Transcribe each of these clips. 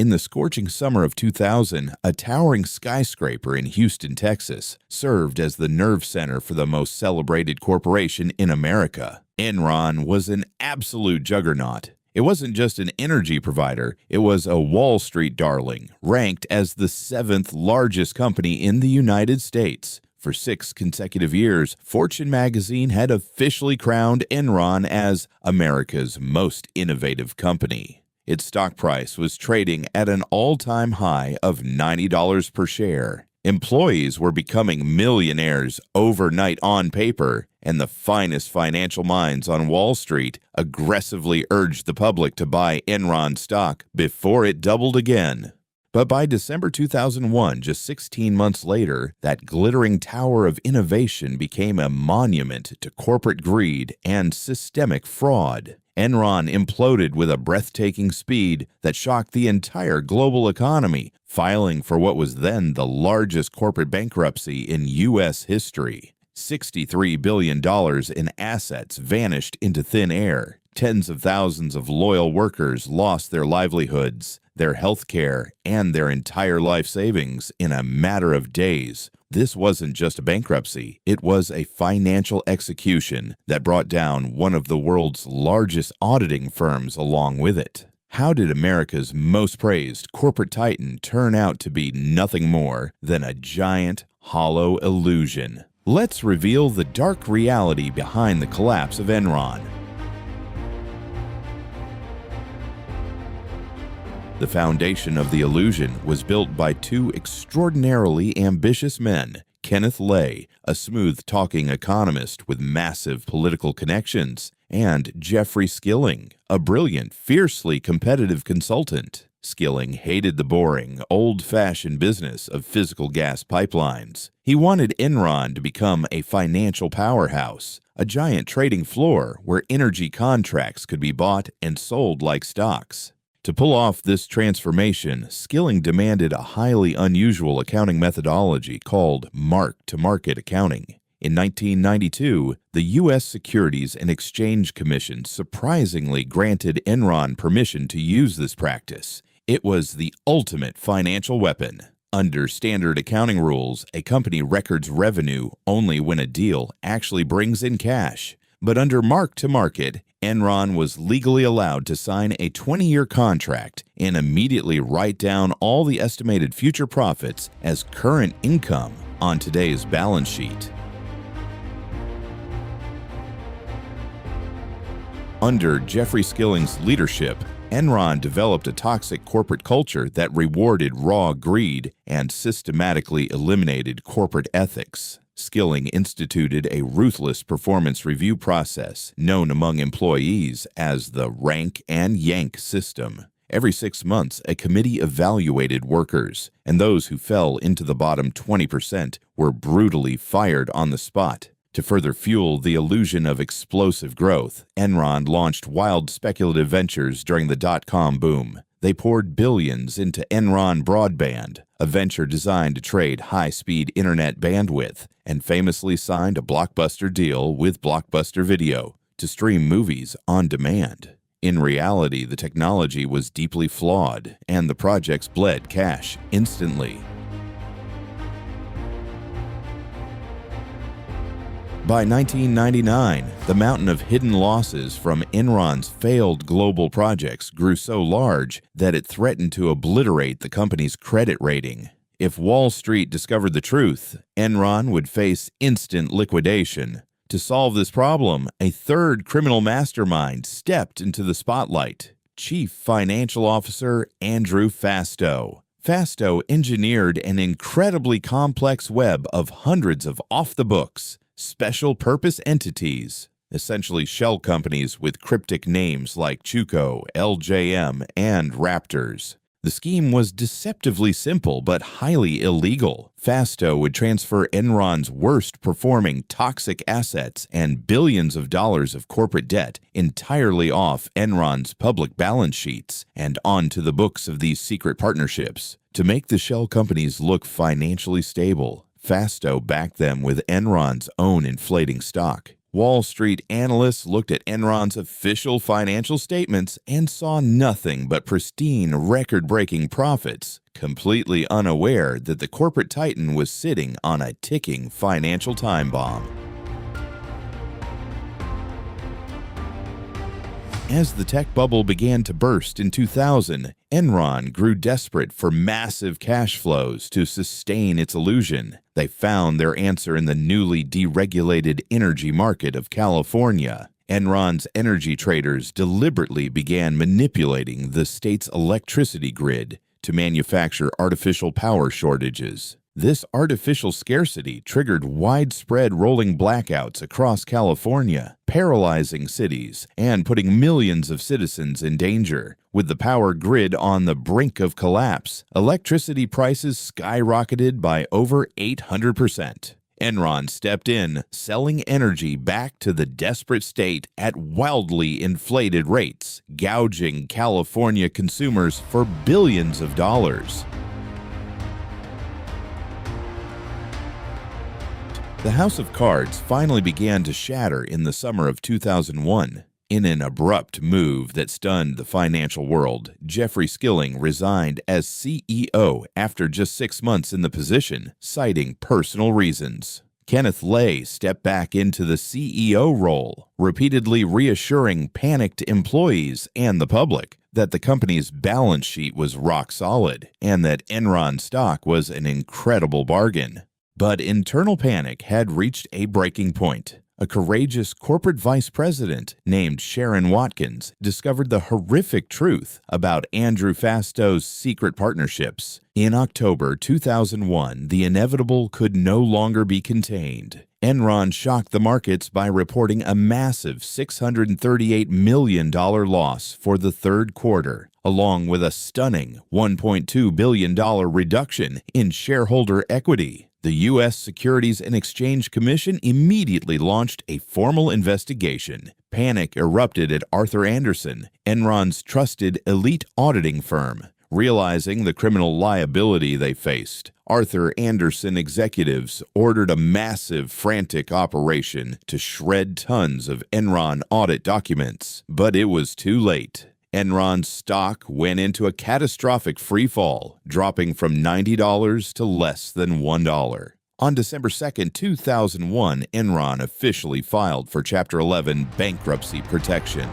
In the scorching summer of 2000, a towering skyscraper in Houston, Texas, served as the nerve center for the most celebrated corporation in America. Enron was an absolute juggernaut. It wasn't just an energy provider, it was a Wall Street darling, ranked as the 7th largest company in the United States. For 6 consecutive years, Fortune magazine had officially crowned Enron as America's most innovative company. Its stock price was trading at an all-time high of $90 per share. Employees were becoming millionaires overnight on paper, and the finest financial minds on Wall Street aggressively urged the public to buy Enron stock before it doubled again. But by December 2001, just 16 months later, that glittering tower of innovation became a monument to corporate greed and systemic fraud. Enron imploded with a breathtaking speed that shocked the entire global economy, filing for what was then the largest corporate bankruptcy in U.S. history. $63 billion in assets vanished into thin air. Tens of thousands of loyal workers lost their livelihoods, their health care, and their entire life savings in a matter of days. This wasn't just a bankruptcy, it was a financial execution that brought down one of the world's largest auditing firms along with it. How did America's most praised corporate titan turn out to be nothing more than a giant, hollow illusion? Let's reveal the dark reality behind the collapse of Enron. The foundation of the illusion was built by 2 extraordinarily ambitious men, Kenneth Lay, a smooth-talking economist with massive political connections, and Jeffrey Skilling, a brilliant, fiercely competitive consultant. Skilling hated the boring, old-fashioned business of physical gas pipelines. He wanted Enron to become a financial powerhouse, a giant trading floor where energy contracts could be bought and sold like stocks. To pull off this transformation, Skilling demanded a highly unusual accounting methodology called mark-to-market accounting. In 1992, the U.S. Securities and Exchange Commission surprisingly granted Enron permission to use this practice. It was the ultimate financial weapon. Under standard accounting rules, a company records revenue only when a deal actually brings in cash. But under mark-to-market, Enron was legally allowed to sign a 20-year contract and immediately write down all the estimated future profits as current income on today's balance sheet. Under Jeffrey Skilling's leadership, Enron developed a toxic corporate culture that rewarded raw greed and systematically eliminated corporate ethics. Skilling instituted a ruthless performance review process known among employees as the rank and yank system. Every 6 months, a committee evaluated workers, and those who fell into the bottom 20% were brutally fired on the spot. To further fuel the illusion of explosive growth, Enron launched wild speculative ventures during the dot-com boom. They poured billions into Enron Broadband, a venture designed to trade high-speed internet bandwidth, and famously signed a blockbuster deal with Blockbuster Video to stream movies on demand. In reality, the technology was deeply flawed, and the projects bled cash instantly. By 1999, the mountain of hidden losses from Enron's failed global projects grew so large that it threatened to obliterate the company's credit rating. If Wall Street discovered the truth, Enron would face instant liquidation. To solve this problem, a third criminal mastermind stepped into the spotlight: Chief Financial Officer Andrew Fastow. Fastow engineered an incredibly complex web of hundreds of off-the-books, special-purpose entities, essentially shell companies with cryptic names like Chuco, LJM, and Raptors. The scheme was deceptively simple but highly illegal. Fastow would transfer Enron's worst-performing toxic assets and billions of dollars of corporate debt entirely off Enron's public balance sheets and onto the books of these secret partnerships. To make the shell companies look financially stable, Fastow backed them with Enron's own inflating stock. Wall Street analysts looked at Enron's official financial statements and saw nothing but pristine, record-breaking profits, completely unaware that the corporate titan was sitting on a ticking financial time bomb. As the tech bubble began to burst in 2000, Enron grew desperate for massive cash flows to sustain its illusion. They found their answer in the newly deregulated energy market of California. Enron's energy traders deliberately began manipulating the state's electricity grid to manufacture artificial power shortages. This artificial scarcity triggered widespread rolling blackouts across California, paralyzing cities and putting millions of citizens in danger. With the power grid on the brink of collapse, electricity prices skyrocketed by over 800%. Enron stepped in, selling energy back to the desperate state at wildly inflated rates, gouging California consumers for billions of dollars. The house of cards finally began to shatter in the summer of 2001. In an abrupt move that stunned the financial world, Jeffrey Skilling resigned as CEO after just 6 months in the position, citing personal reasons. Kenneth Lay stepped back into the CEO role, repeatedly reassuring panicked employees and the public that the company's balance sheet was rock solid and that Enron stock was an incredible bargain. But internal panic had reached a breaking point. A courageous corporate vice president named Sharon Watkins discovered the horrific truth about Andrew Fasto's secret partnerships. In October 2001, the inevitable could no longer be contained. Enron shocked the markets by reporting a massive $638 million loss for the third quarter, along with a stunning $1.2 billion reduction in shareholder equity. The U.S. Securities and Exchange Commission immediately launched a formal investigation. Panic erupted at Arthur Andersen, Enron's trusted elite auditing firm. Realizing the criminal liability they faced, Arthur Andersen executives ordered a massive, frantic operation to shred tons of Enron audit documents. But it was too late. Enron's stock went into a catastrophic freefall, dropping from $90 to less than $1. On December 2, 2001, Enron officially filed for Chapter 11 bankruptcy protection.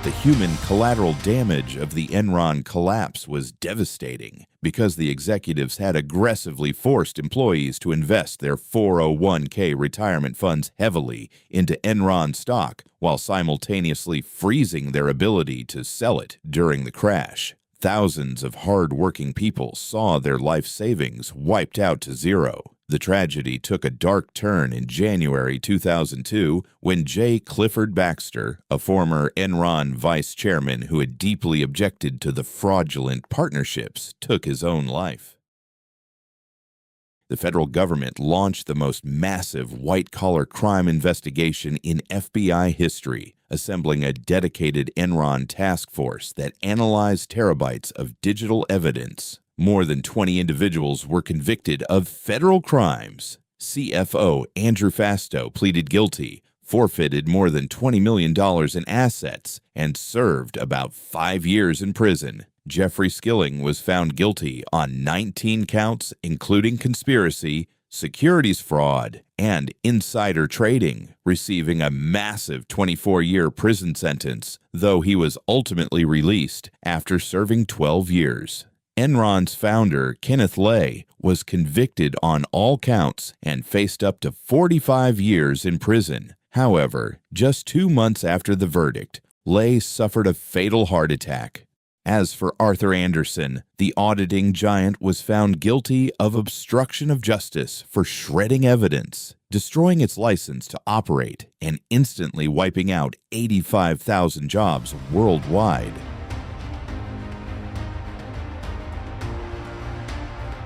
The human collateral damage of the Enron collapse was devastating because the executives had aggressively forced employees to invest their 401k retirement funds heavily into Enron stock while simultaneously freezing their ability to sell it during the crash. Thousands of hard-working people saw their life savings wiped out to zero. The tragedy took a dark turn in January 2002 when J. Clifford Baxter, a former Enron vice chairman who had deeply objected to the fraudulent partnerships, took his own life. The federal government launched the most massive white-collar crime investigation in FBI history, assembling a dedicated Enron task force that analyzed terabytes of digital evidence. More than 20 individuals were convicted of federal crimes. CFO Andrew Fasto pleaded guilty, forfeited more than $20 million in assets, and served about 5 years in prison. Jeffrey Skilling was found guilty on 19 counts, including conspiracy, securities fraud, and insider trading, receiving a massive 24-year prison sentence, though he was ultimately released after serving 12 years. Enron's founder, Kenneth Lay, was convicted on all counts and faced up to 45 years in prison. However, just 2 months after the verdict, Lay suffered a fatal heart attack. As for Arthur Andersen, the auditing giant was found guilty of obstruction of justice for shredding evidence, destroying its license to operate, and instantly wiping out 85,000 jobs worldwide.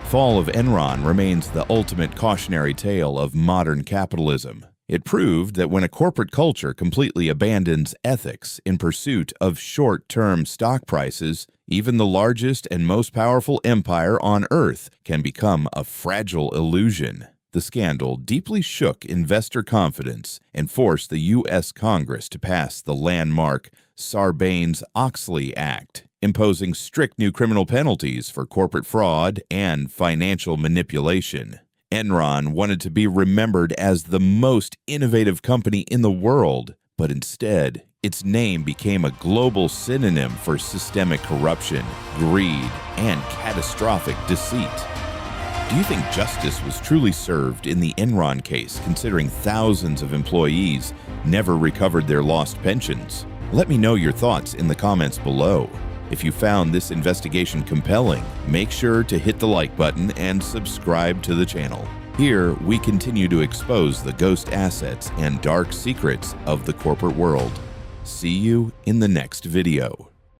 Fall of Enron remains the ultimate cautionary tale of modern capitalism. It proved that when a corporate culture completely abandons ethics in pursuit of short-term stock prices, even the largest and most powerful empire on earth can become a fragile illusion. The scandal deeply shook investor confidence and forced the U.S. Congress to pass the landmark Sarbanes-Oxley Act, imposing strict new criminal penalties for corporate fraud and financial manipulation. Enron wanted to be remembered as the most innovative company in the world, but instead, its name became a global synonym for systemic corruption, greed, and catastrophic deceit. Do you think justice was truly served in the Enron case, considering thousands of employees never recovered their lost pensions? Let me know your thoughts in the comments below. If you found this investigation compelling, make sure to hit the like button and subscribe to the channel. Here, we continue to expose the ghost assets and dark secrets of the corporate world. See you in the next video.